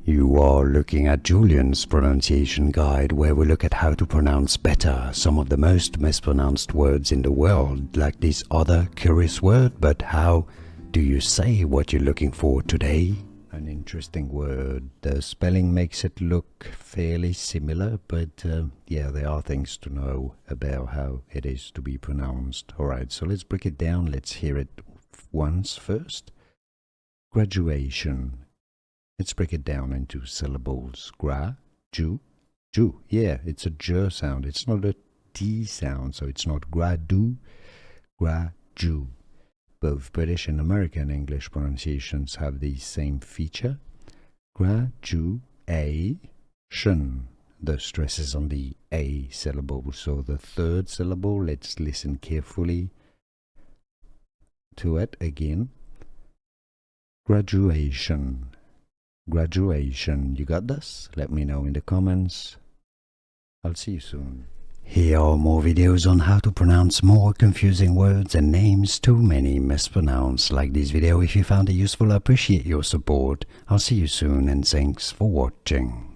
You are looking at Julian's pronunciation guide, where we look at how to pronounce better some of the most mispronounced words in the world, like this other curious word. But how do you say what you're looking for today? An interesting word. The spelling makes it look fairly similar, but yeah, there are things to know about how it is to be pronounced. Alright, so let's break it down. Let's hear it once first. Graduation. Let's break it down into syllables. Ju. Yeah, it's a j sound. It's not a t sound, so it's not gradu, gradu. Both British and American English pronunciations have the same feature. Graduation. The stress is on the a syllable. So the third syllable, let's listen carefully to it again. Graduation. Graduation. You got this? Let me know in the comments. I'll see you soon. Here are more videos on how to pronounce more confusing words and names too many mispronounced. Like this video if you found it useful. I appreciate your support. I'll see you soon and thanks for watching.